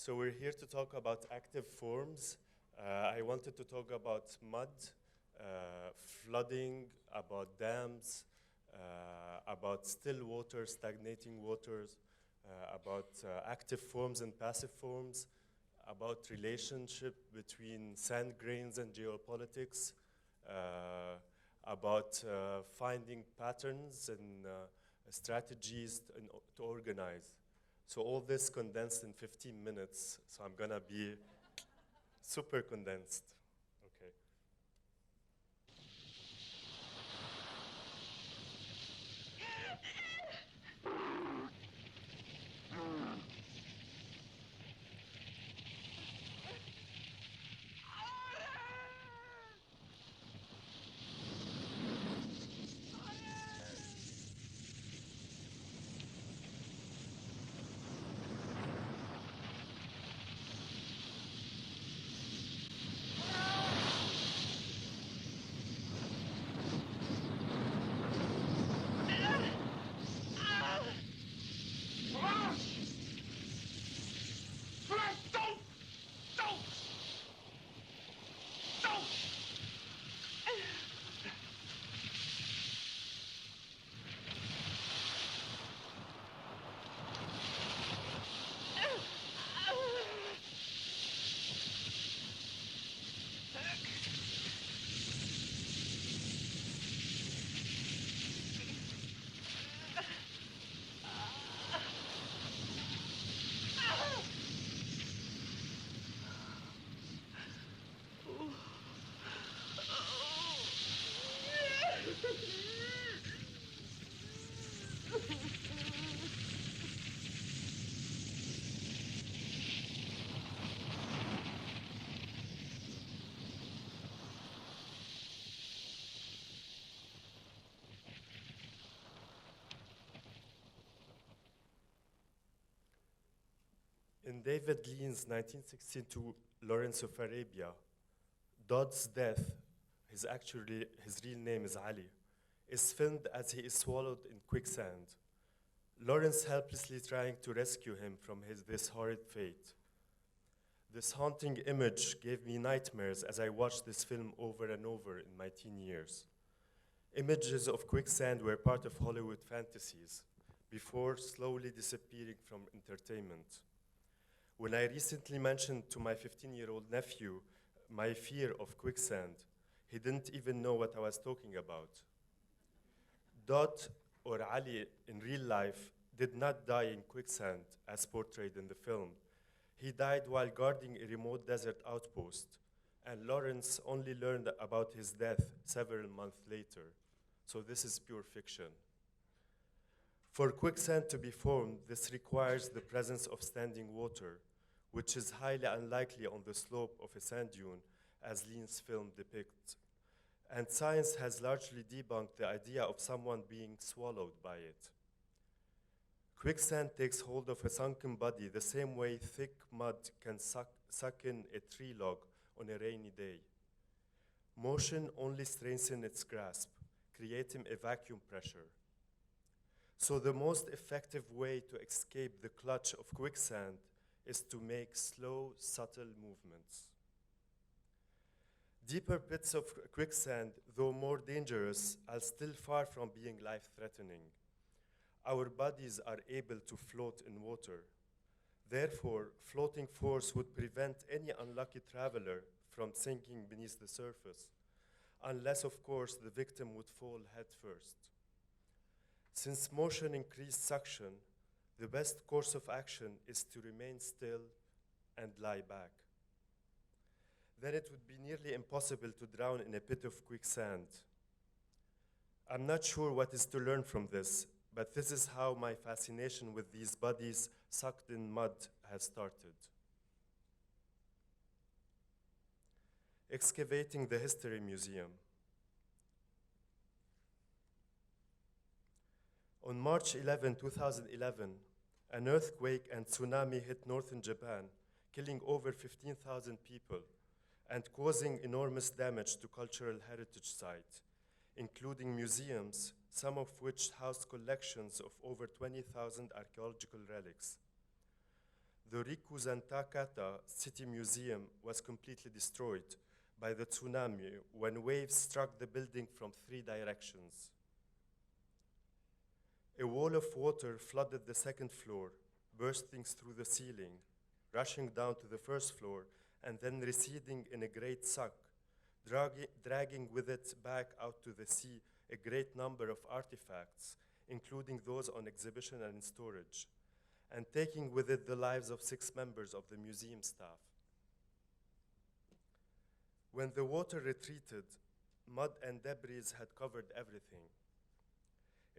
So we're here to talk about active forms. I wanted to talk about mud, flooding, about dams, about still water, stagnating waters, about active forms and passive forms, about relationship between sand grains and geopolitics, about finding patterns and strategies to organize. So all this condensed in 15 minutes, so I'm gonna be super condensed. Okay. In David Lean's 1962 Lawrence of Arabia, Dodd's death, his real name is Ali, is filmed as he is swallowed in quicksand. Lawrence helplessly trying to rescue him from this horrid fate. This haunting image gave me nightmares as I watched this film over and over in my teen years. Images of quicksand were part of Hollywood fantasies before slowly disappearing from entertainment. When I recently mentioned to my 15-year-old nephew my fear of quicksand, he didn't even know what I was talking about. Dodd, or Ali in real life, did not die in quicksand as portrayed in the film. He died while guarding a remote desert outpost, and Lawrence only learned about his death several months later. So this is pure fiction. For quicksand to be formed, this requires the presence of standing water, which is highly unlikely on the slope of a sand dune, as Lean's film depicts. And science has largely debunked the idea of someone being swallowed by it. Quicksand takes hold of a sunken body the same way thick mud can suck in a tree log on a rainy day. Motion only strengthens its grasp, creating a vacuum pressure. So the most effective way to escape the clutch of quicksand is to make slow, subtle movements. Deeper pits of quicksand, though more dangerous, are still far from being life-threatening. Our bodies are able to float in water. Therefore, floating force would prevent any unlucky traveler from sinking beneath the surface, unless, of course, the victim would fall head first. Since motion increases suction, the best course of action is to remain still and lie back. Then it would be nearly impossible to drown in a pit of quicksand. I'm not sure what is to learn from this, but this is how my fascination with these bodies sucked in mud has started. Excavating the History Museum. On March 11, 2011, an earthquake and tsunami hit northern Japan, killing over 15,000 people and causing enormous damage to cultural heritage sites, including museums, some of which house collections of over 20,000 archaeological relics. The Rikuzantakata City Museum was completely destroyed by the tsunami when waves struck the building from 3 directions. A wall of water flooded the 2nd floor, bursting through the ceiling, rushing down to the 1st floor, and then receding in a great suck, dragging with it back out to the sea a great number of artifacts, including those on exhibition and in storage, and taking with it the lives of 6 members of the museum staff. When the water retreated, mud and debris had covered everything.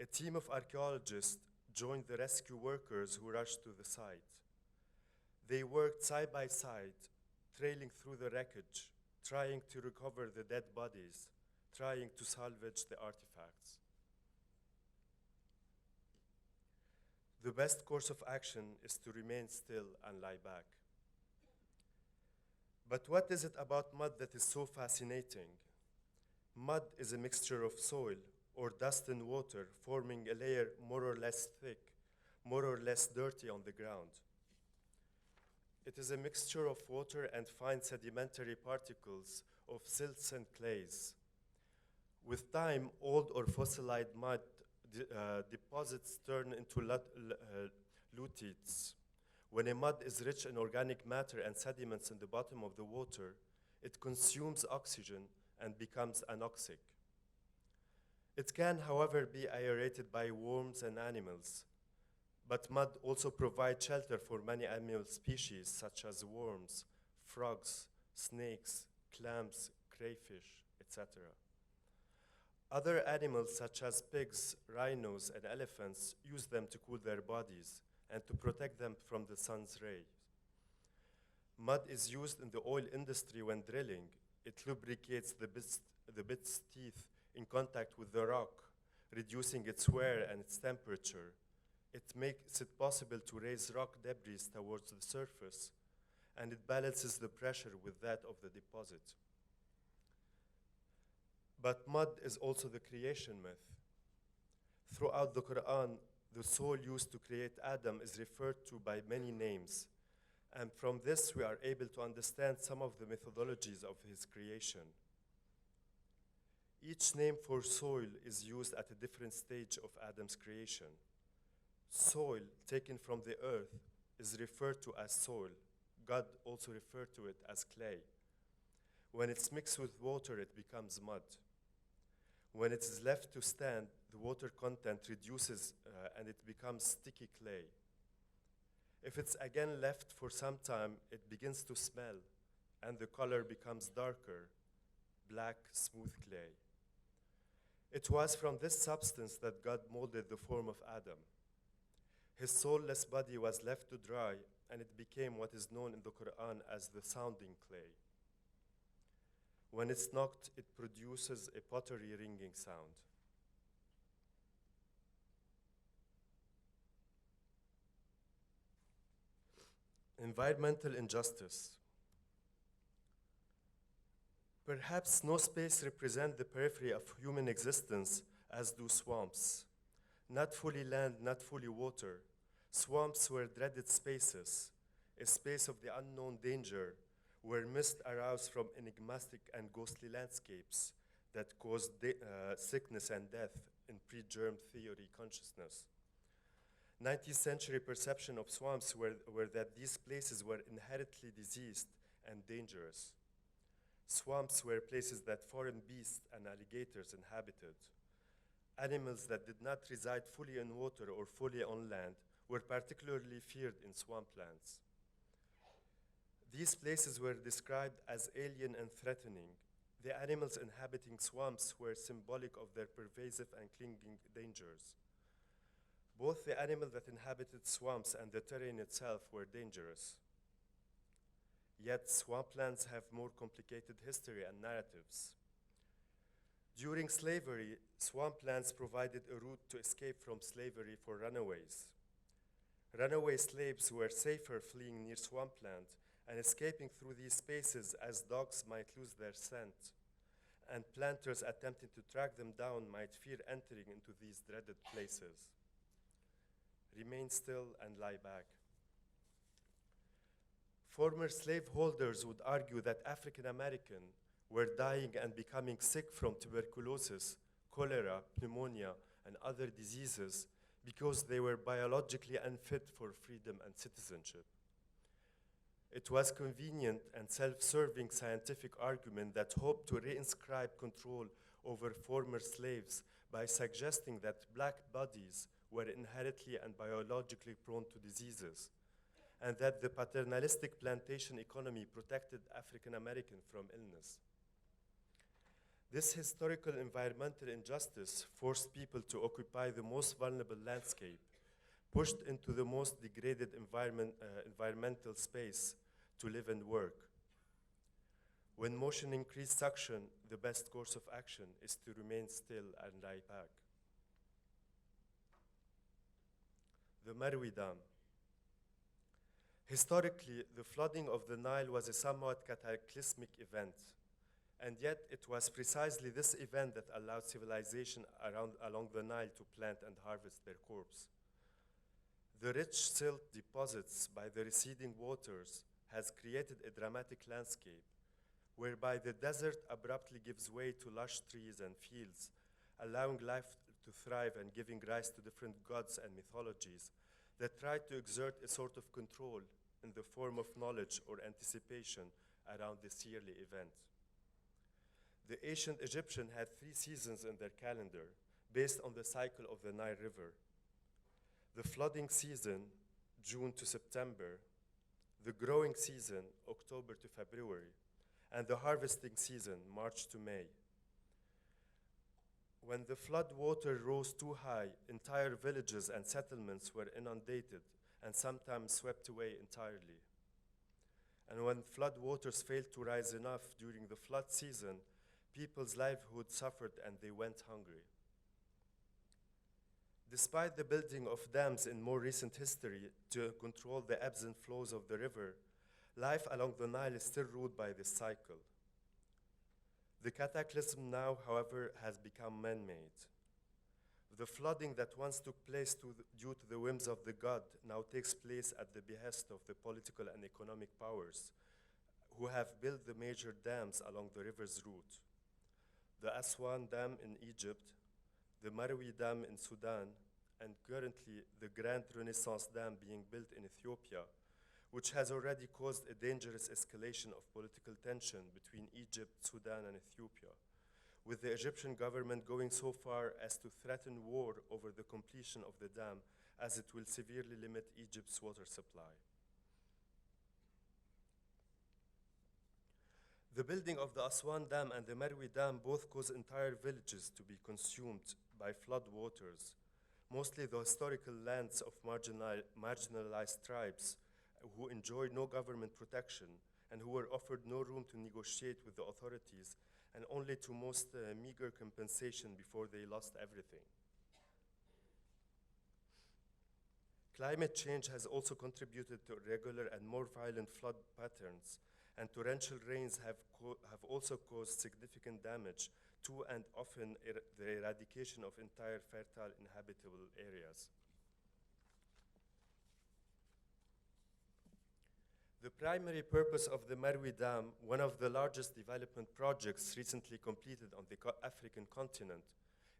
A team of archaeologists joined the rescue workers who rushed to the site. They worked side by side, trailing through the wreckage, trying to recover the dead bodies, trying to salvage the artifacts. The best course of action is to remain still and lie back. But what is it about mud that is so fascinating? Mud is a mixture of soil or dust and water, forming a layer more or less thick, more or less dirty on the ground. It is a mixture of water and fine sedimentary particles of silts and clays. With time, old or fossilized mud deposits turn into lutites. When a mud is rich in organic matter and sediments in the bottom of the water, it consumes oxygen and becomes anoxic. It can, however, be aerated by worms and animals, but mud also provides shelter for many animal species such as worms, frogs, snakes, clams, crayfish, etc. Other animals such as pigs, rhinos, and elephants use them to cool their bodies and to protect them from the sun's rays. Mud is used in the oil industry when drilling. It lubricates the bit's teeth in contact with the rock, reducing its wear and its temperature. It makes it possible to raise rock debris towards the surface, and it balances the pressure with that of the deposit. But mud is also the creation myth. Throughout the Quran, the soil used to create Adam is referred to by many names, and from this we are able to understand some of the methodologies of his creation. Each name for soil is used at a different stage of Adam's creation. Soil taken from the earth is referred to as soil. God also referred to it as clay. When it's mixed with water, it becomes mud. When it is left to stand, the water content reduces and it becomes sticky clay. If it's again left for some time, it begins to smell and the color becomes darker, black, smooth clay. It was from this substance that God molded the form of Adam. His soulless body was left to dry, and it became what is known in the Quran as the sounding clay. When it's knocked, it produces a pottery ringing sound. Environmental injustice. Perhaps no space represents the periphery of human existence as do swamps. Not fully land, not fully water. Swamps were dreaded spaces, a space of the unknown danger, where mist arose from enigmatic and ghostly landscapes that caused sickness and death in pre-germ theory consciousness. 19th century perception of swamps were that these places were inherently diseased and dangerous. Swamps were places that foreign beasts and alligators inhabited. Animals that did not reside fully in water or fully on land were particularly feared in swamplands. These places were described as alien and threatening. The animals inhabiting swamps were symbolic of their pervasive and clinging dangers. Both the animals that inhabited swamps and the terrain itself were dangerous. Yet swamplands have more complicated history and narratives. During slavery, swamplands provided a route to escape from slavery for runaways. Runaway slaves were safer fleeing near swampland and escaping through these spaces as dogs might lose their scent, and planters attempting to track them down might fear entering into these dreaded places. Remain still and lie back. Former slaveholders would argue that African American were dying and becoming sick from tuberculosis, cholera, pneumonia, and other diseases because they were biologically unfit for freedom and citizenship. It was convenient and self-serving scientific argument that hoped to reinscribe control over former slaves by suggesting that black bodies were inherently and biologically prone to diseases, and that the paternalistic plantation economy protected African Americans from illness. This historical environmental injustice forced people to occupy the most vulnerable landscape, pushed into the most degraded environmental space to live and work. When motion increased suction, the best course of action is to remain still and lie back. The Merowe Dam. Historically, the flooding of the Nile was a somewhat cataclysmic event, and yet it was precisely this event that allowed civilization along the Nile to plant and harvest their crops. The rich silt deposits by the receding waters has created a dramatic landscape, whereby the desert abruptly gives way to lush trees and fields, allowing life to thrive and giving rise to different gods and mythologies that try to exert a sort of control in the form of knowledge or anticipation around this yearly event. The ancient Egyptians had 3 seasons in their calendar based on the cycle of the Nile River. The flooding season, June to September, the growing season, October to February, and the harvesting season, March to May. When the flood water rose too high, entire villages and settlements were inundated and sometimes swept away entirely. And when flood waters failed to rise enough during the flood season, people's livelihood suffered and they went hungry. Despite the building of dams in more recent history to control the ebbs and flows of the river, life along the Nile is still ruled by this cycle. The cataclysm now, however, has become man-made. The flooding that once took place due to the whims of the god now takes place at the behest of the political and economic powers who have built the major dams along the river's route. The Aswan Dam in Egypt, the Merowe Dam in Sudan, and currently the Grand Renaissance Dam being built in Ethiopia, which has already caused a dangerous escalation of political tension between Egypt, Sudan, and Ethiopia, with the Egyptian government going so far as to threaten war over the completion of the dam, as it will severely limit Egypt's water supply. The building of the Aswan Dam and the Merowe Dam both cause entire villages to be consumed by flood waters, mostly the historical lands of marginalized tribes who enjoyed no government protection and who were offered no room to negotiate with the authorities and only to most meager compensation before they lost everything. Climate change has also contributed to irregular and more violent flood patterns, and torrential rains have also caused significant damage to and often the eradication of entire fertile inhabitable areas. The primary purpose of the Merowe Dam, one of the largest development projects recently completed on the African continent,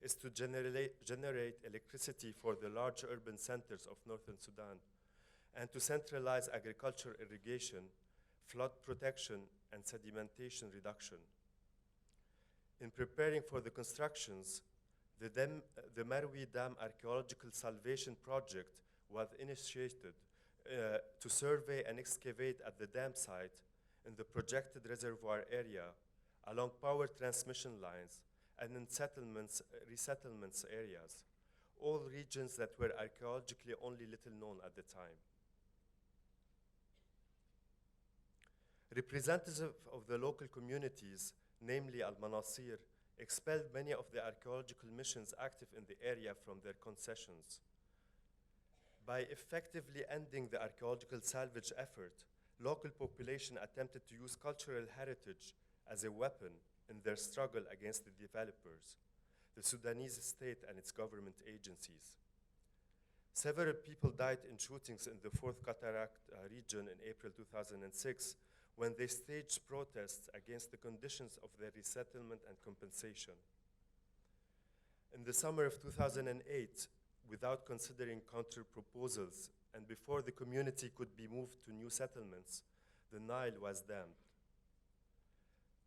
is to generate electricity for the large urban centers of northern Sudan and to centralize agriculture irrigation, flood protection, and sedimentation reduction. In preparing for the constructions, the Merowe Dam Archaeological Salvation Project was initiated to survey and excavate at the dam site in the projected reservoir area, along power transmission lines, and in resettlements areas, all regions that were archaeologically only little known at the time. Representatives of the local communities, namely Al-Manasir, expelled many of the archaeological missions active in the area from their concessions. By effectively ending the archaeological salvage effort, local population attempted to use cultural heritage as a weapon in their struggle against the developers, the Sudanese state and its government agencies. Several people died in shootings in the Fourth Cataract region in April 2006 when they staged protests against the conditions of their resettlement and compensation. In the summer of 2008, without considering counter-proposals and before the community could be moved to new settlements, the Nile was dammed.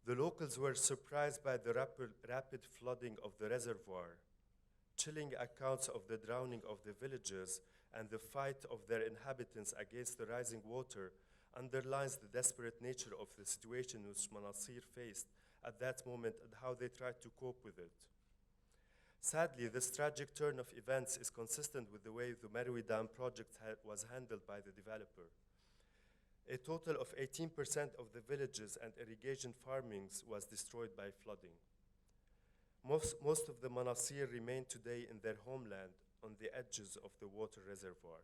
The locals were surprised by the rapid flooding of the reservoir. Chilling accounts of the drowning of the villagers and the fight of their inhabitants against the rising water underlines the desperate nature of the situation which Manasir faced at that moment and how they tried to cope with it. Sadly, this tragic turn of events is consistent with the way the Merowe Dam project was handled by the developer. A total of 18% of the villages and irrigation farmings was destroyed by flooding. Most of the Manasir remain today in their homeland on the edges of the water reservoir.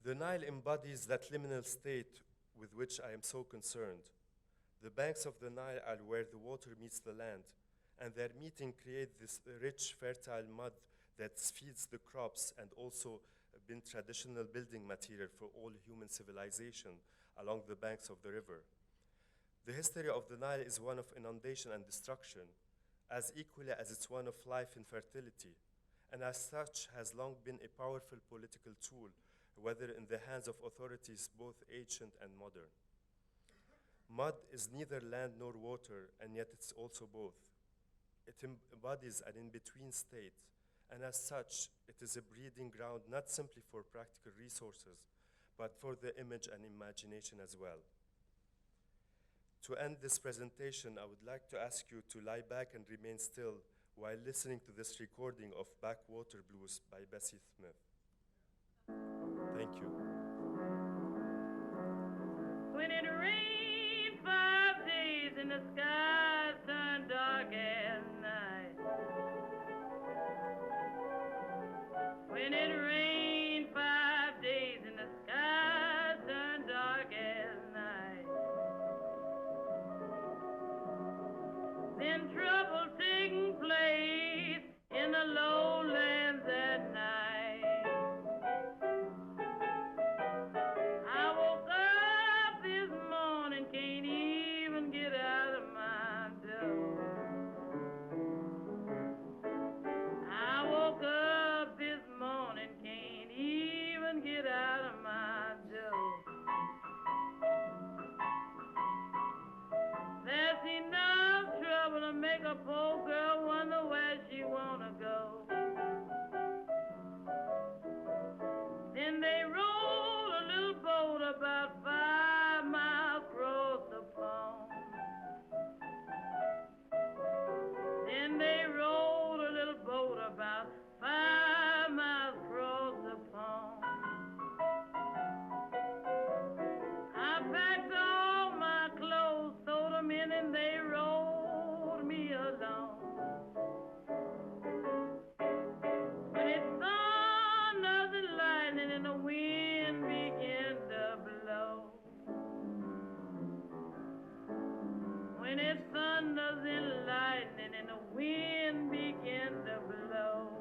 The Nile embodies that liminal state with which I am so concerned. The banks of the Nile are where the water meets the land, and their meeting creates this rich, fertile mud that feeds the crops and also been traditional building material for all human civilization along the banks of the river. The history of the Nile is one of inundation and destruction, as equally as it's one of life and fertility, and as such has long been a powerful political tool, whether in the hands of authorities both ancient and modern. Mud is neither land nor water, and yet it's also both. It embodies an in-between state, and as such, it is a breeding ground not simply for practical resources, but for the image and imagination as well. To end this presentation, I would like to ask you to lie back and remain still while listening to this recording of Backwater Blues by Bessie Smith. Thank you. When it rained 5 days and the skies turned dark as night. When it rained 5 days and the skies turned dark as night. Then trouble taking place in the lowlands at night. I woke up this morning, can't even get out of my door. I woke up this morning, can't even get out of my door. There's enough trouble to make a poor girl wonder where she wanna go. Then they rolled a little boat about 5 miles across the pond. Then they rolled a little boat about 5 miles across the pond. I packed all my clothes, threw them in, and they rolled me along. When it thunders and lightning and the wind began to blow. When it thunders and lightning and the wind began to blow.